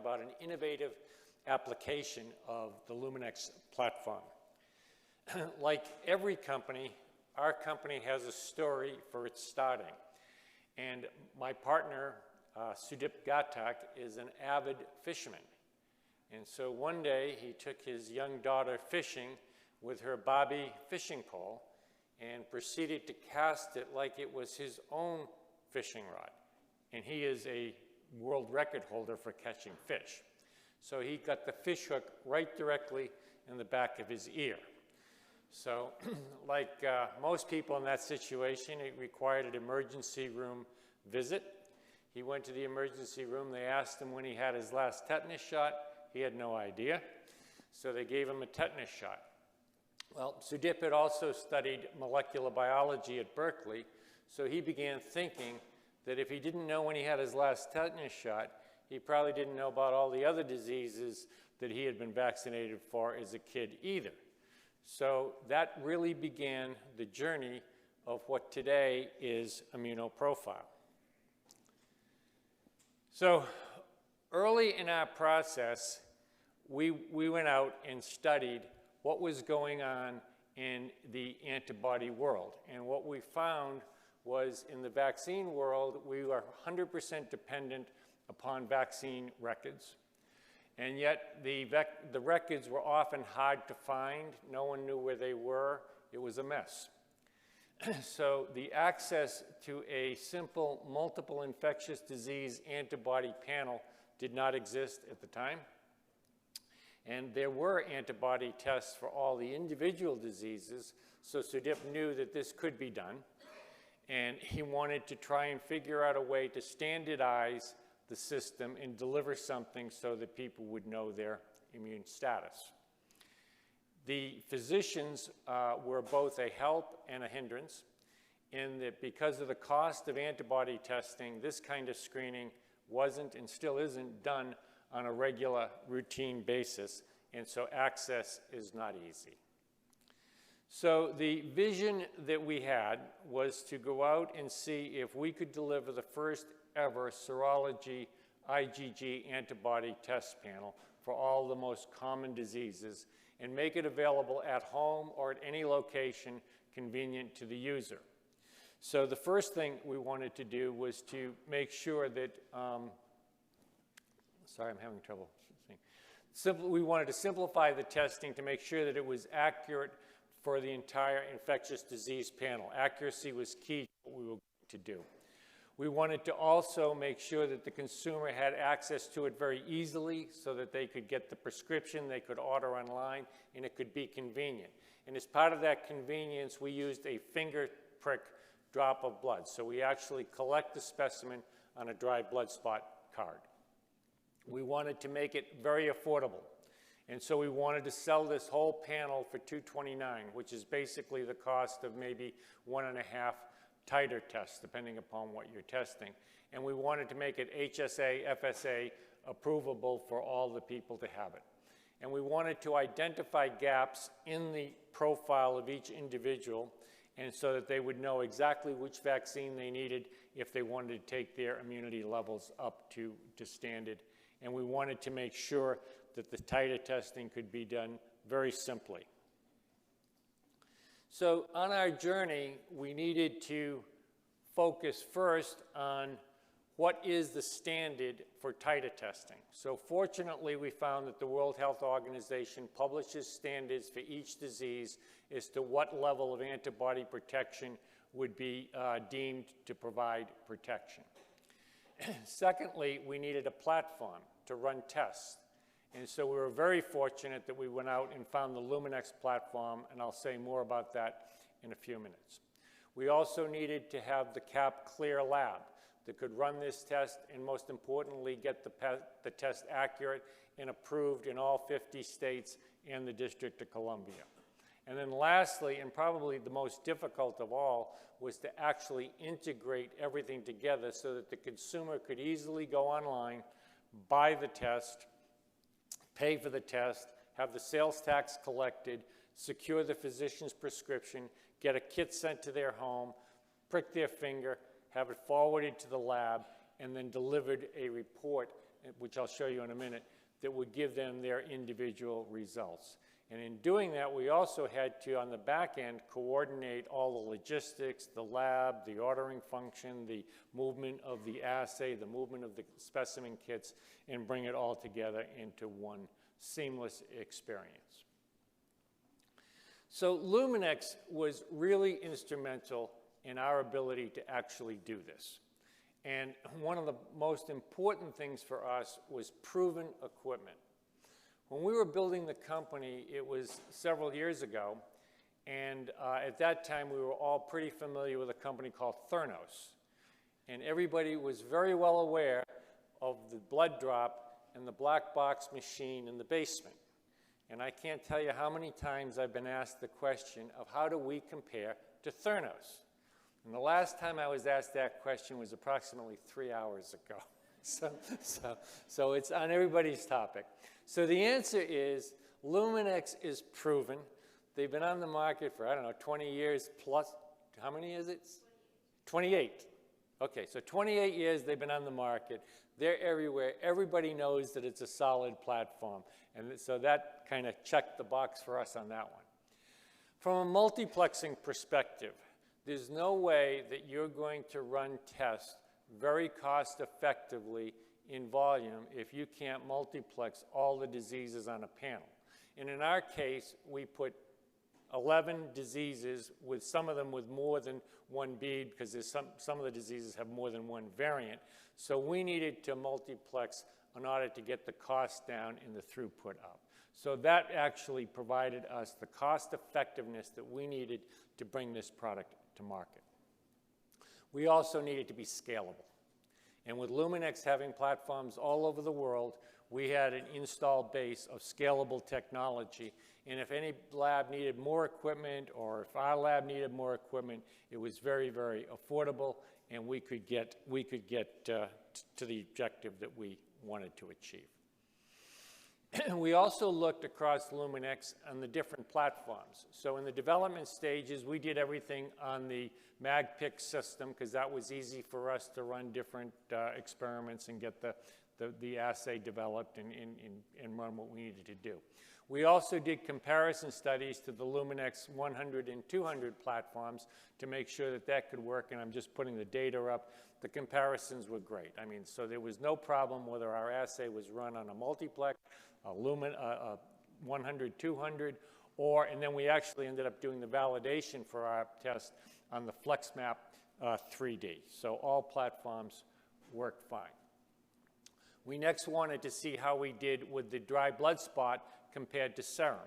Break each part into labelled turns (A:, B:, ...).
A: about an innovative application of the Luminex platform. Like every company, our company has a story for its starting. And my partner, Sudip Ghatak, is an avid fisherman. And so one day he took his young daughter fishing with her bobby fishing pole and proceeded to cast it like it was his own fishing rod. And he is a world record holder for catching fish. So he got the fish hook right directly in the back of his ear. So like most people in that situation, it required an emergency room visit. He went to the emergency room. They asked him when he had his last tetanus shot. He had no idea. So they gave him a tetanus shot. Well, Sudip had also studied molecular biology at Berkeley, so he began thinking that if he didn't know when he had his last tetanus shot, he probably didn't know about all the other diseases that he had been vaccinated for as a kid either. So that really began the journey of what today is ImmunoProfile. So early in our process, we went out and studied what was going on in the antibody world. And what we found was in the vaccine world, we were 100% dependent upon vaccine records. And yet the records were often hard to find. No one knew where they were. It was a mess. So the access to a simple multiple infectious disease antibody panel did not exist at the time. And there were antibody tests for all the individual diseases, so Sudip knew that this could be done. And he wanted to try and figure out a way to standardize the system and deliver something so that people would know their immune status. The physicians were both a help and a hindrance in that because of the cost of antibody testing, this kind of screening wasn't and still isn't done on a regular routine basis, and so access is not easy. So the vision that we had was to go out and see if we could deliver the first ever serology IgG antibody test panel for all the most common diseases and make it available at home or at any location convenient to the user. So the first thing we wanted to do was to make sure that, sorry, I'm having trouble seeing. We wanted to simplify the testing to make sure that it was accurate for the entire infectious disease panel. Accuracy was key to what we were going to do. We wanted to also make sure that the consumer had access to it very easily so that they could get the prescription, they could order online, and it could be convenient. And as part of that convenience, we used a finger prick drop of blood. So we actually collect the specimen on a dry blood spot card. We wanted to make it very affordable. And so we wanted to sell this whole panel for $229, which is basically the cost of maybe 1.5 titer tests, depending upon what you're testing. And we wanted to make it HSA, FSA approvable for all the people to have it. And we wanted to identify gaps in the profile of each individual, and so that they would know exactly which vaccine they needed if they wanted to take their immunity levels up to standard. And we wanted to make sure that the titer testing could be done very simply. So on our journey, we needed to focus first on what is the standard for titer testing. So fortunately, we found that the World Health Organization publishes standards for each disease as to what level of antibody protection would be deemed to provide protection. Secondly, we needed a platform to run tests. And so we were very fortunate that we went out and found the Luminex platform, and I'll say more about that in a few minutes. We also needed to have the CAP clear lab that could run this test and, most importantly, get the test accurate and approved in all 50 states and the District of Columbia. And then lastly, and probably the most difficult of all, was to actually integrate everything together so that the consumer could easily go online, buy the test, pay for the test, have the sales tax collected, secure the physician's prescription, get a kit sent to their home, prick their finger, have it forwarded to the lab, and then delivered a report which I'll show you in a minute, that would give them their individual results. And in doing that, we also had to, on the back end, coordinate all the logistics, the lab, the ordering function, the movement of the assay, the movement of the specimen kits, and bring it all together into one seamless experience. So Luminex was really instrumental in our ability to actually do this. And one of the most important things for us was proven equipment. When we were building the company, it was several years ago, and at that time we were all pretty familiar with a company called Theranos. And everybody was very well aware of the blood drop and the black box machine in the basement. And I can't tell you how many times I've been asked the question of how do we compare to Theranos? And the last time I was asked that question was approximately 3 hours ago. So it's on everybody's topic. So the answer is Luminex is proven. They've been on the market for, I don't know, 20 years plus. How many is it? 28. Okay, so 28 years they've been on the market. They're everywhere. Everybody knows that it's a solid platform. And so that kind of checked the box for us on that one. From a multiplexing perspective, there's no way that you're going to run tests very cost effectively in volume if you can't multiplex all the diseases on a panel. And in our case, we put 11 diseases, with some of them with more than one bead, because there's some of the diseases have more than one variant. So we needed to multiplex in order to get the cost down and the throughput up. So that actually provided us the cost effectiveness that we needed to bring this product to market. We also needed to be scalable. And with Luminex having platforms all over the world, we had an installed base of scalable technology. And if any lab needed more equipment, or if our lab needed more equipment, it was very, very affordable, and we could get to the objective that we wanted to achieve. We also looked across Luminex on the different platforms. So in the development stages, we did everything on the MagPick system, because that was easy for us to run different experiments and get the assay developed and run what we needed to do. We also did comparison studies to the Luminex 100 and 200 platforms to make sure that that could work, and I'm just putting the data up. The comparisons were great. I mean, so there was no problem whether our assay was run on a multiplex, a 100, 200, and then we actually ended up doing the validation for our test on the xMAP 3D. So all platforms worked fine. We next wanted to see how we did with the dry blood spot compared to serum.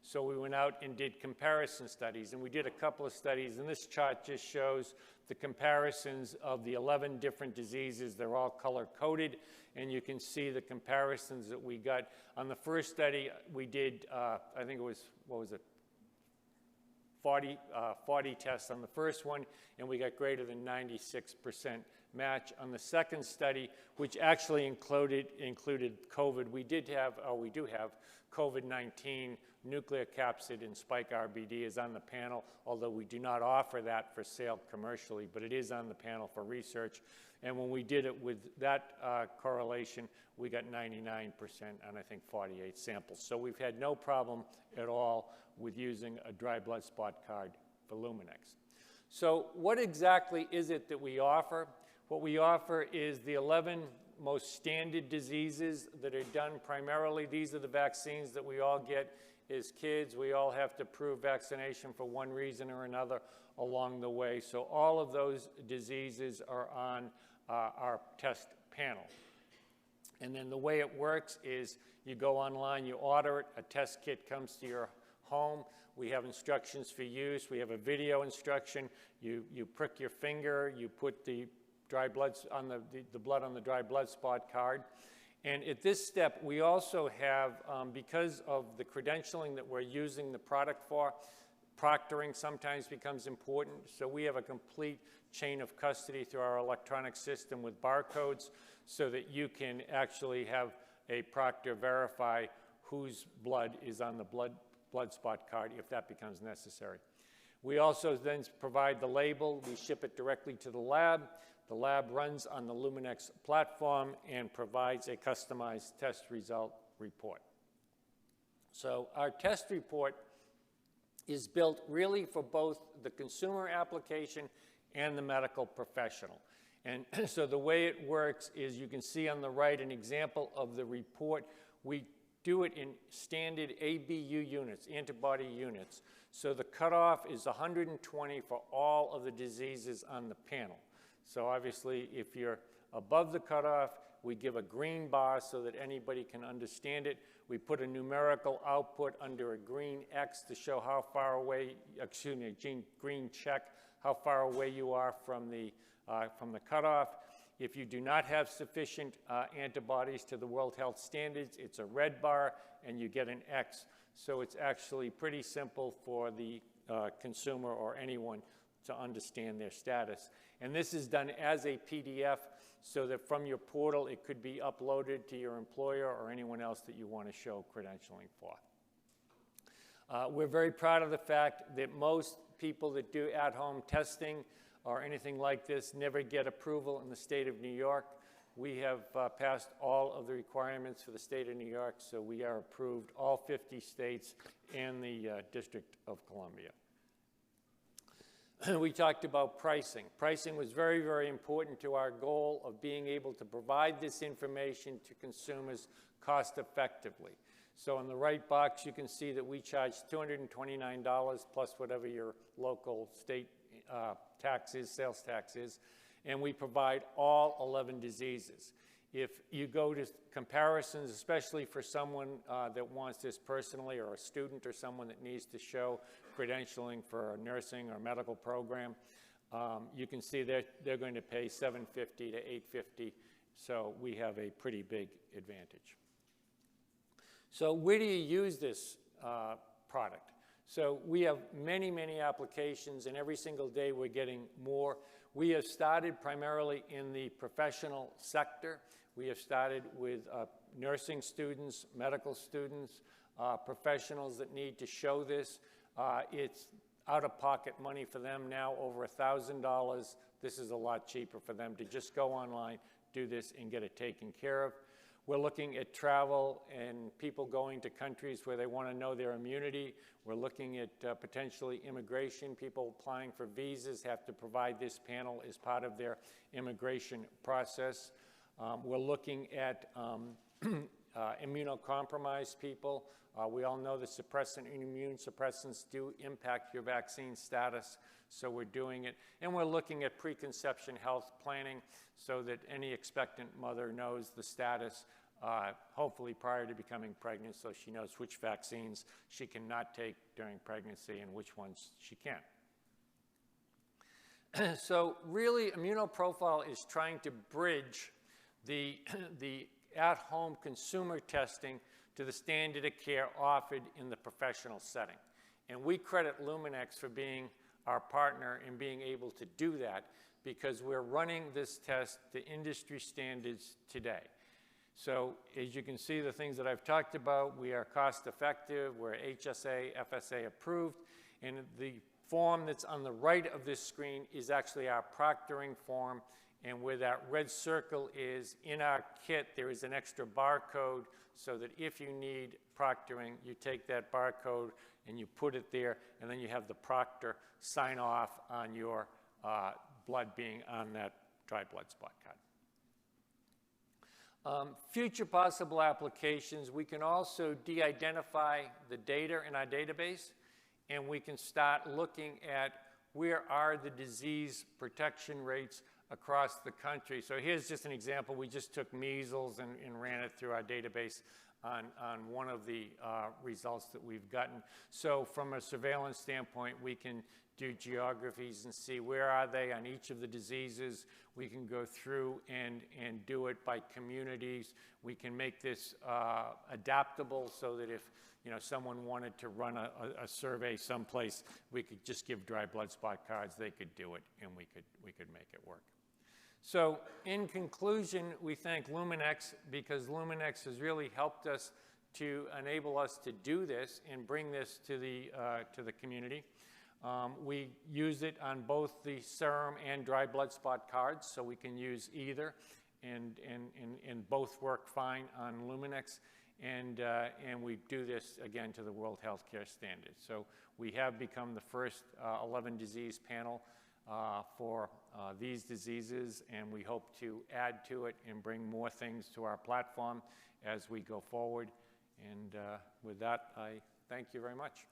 A: So we went out and did comparison studies, and we did a couple of studies, and this chart just shows the comparisons of the 11 different diseases. They're all color-coded, and you can see the comparisons that we got. On the first study, we did, I think it was, 40 tests on the first one, and we got greater than 96% match. On the second study, which actually included COVID, we do have COVID-19, nuclear capsid, and spike RBD is on the panel, although we do not offer that for sale commercially, but it is on the panel for research. And when we did it with that correlation, we got 99% on, I think, 48 samples. So we've had no problem at all with using a dry blood spot card for Luminex. So what exactly is it that we offer? What we offer is the 11 most standard diseases that are done primarily. These are the vaccines that we all get as kids. We all have to prove vaccination for one reason or another along the way. So all of those diseases are on our test panel. And then the way it works is you go online, you order it, a test kit comes to your home. We have instructions for use. We have a video instruction. You prick your finger, you put the dry blood on the blood on the dry blood spot card. And at this step, we also have, because of the credentialing that we're using the product for, proctoring sometimes becomes important. So we have a complete chain of custody through our electronic system with barcodes so that you can actually have a proctor verify whose blood is on the blood spot card if that becomes necessary. We also then provide the label. We ship it directly to the lab. The lab runs on the Luminex platform and provides a customized test result report. So our test report is built really for both the consumer application and the medical professional. And so the way it works is you can see on the right an example of the report. We do it in standard ABU units, antibody units. So the cutoff is 120 for all of the diseases on the panel. So obviously, if you're above the cutoff, we give a green bar so that anybody can understand it. We put a numerical output under a green X to show how far away, excuse me, a green check, how far away you are from the cutoff. If you do not have sufficient antibodies to the World Health Standards, it's a red bar and you get an X. So it's actually pretty simple for the consumer or anyone to understand their status. And this is done as a PDF so that from your portal it could be uploaded to your employer or anyone else that you want to show credentialing for. We're very proud of the fact that most people that do at-home testing or anything like this never get approval in the state of New York. We have passed all of the requirements for the state of New York, so we are approved all 50 states and the District of Columbia. We talked about pricing. Pricing was very, very important to our goal of being able to provide this information to consumers cost effectively. So in the right box, you can see that we charge $229 plus whatever your local state tax is, sales tax is, and we provide all 11 diseases. If you go to comparisons, especially for someone that wants this personally, or a student or someone that needs to show credentialing for a nursing or medical program, you can see that they're going to pay $750 to $850, so we have a pretty big advantage. So where do you use this product? So we have many, many applications, and every single day we're getting more. We have started primarily in the professional sector. We have started with nursing students, medical students, professionals that need to show this. It's out-of-pocket money for them now, over $1,000. This is a lot cheaper for them to just go online, do this, and get it taken care of. We're looking at travel and people going to countries where they want to know their immunity. We're looking at potentially immigration. People applying for visas have to provide this panel as part of their immigration process. We're looking at immunocompromised people. We all know that suppressant and immune suppressants do impact your vaccine status, so we're doing it. And we're looking at preconception health planning so that any expectant mother knows the status, hopefully prior to becoming pregnant, so she knows which vaccines she cannot take during pregnancy and which ones she can. So really, ImmunoProfile is trying to bridge the at-home consumer testing to the standard of care offered in the professional setting. And we credit Luminex for being our partner in being able to do that, because we're running this test to industry standards today. So as you can see, the things that I've talked about, we are cost effective, we're HSA, FSA approved, and the form that's on the right of this screen is actually our proctoring form, and where that red circle is in our kit, there is an extra barcode so that if you need proctoring, you take that barcode and you put it there, and then you have the proctor sign off on your blood being on that dry blood spot card. Future possible applications, we can also de-identify the data in our database, and we can start looking at where are the disease protection rates across the country. So here's just an example. We just took measles and ran it through our database on one of the results that we've gotten. So from a surveillance standpoint, we can do geographies and see where are they on each of the diseases. We can go through and do it by communities. We can make this adaptable so that if someone wanted to run a survey someplace, we could just give dry blood spot cards, they could do it, and we could make it work. So in conclusion, we thank Luminex, because Luminex has really helped us to enable us to do this and bring this to the community. We use it on both the serum and dry blood spot cards, so we can use either, and both work fine on Luminex. And we do this, again, to the World Healthcare Standards. So we have become the first 11 disease panel for these diseases, and we hope to add to it and bring more things to our platform as we go forward. And with that, I thank you very much.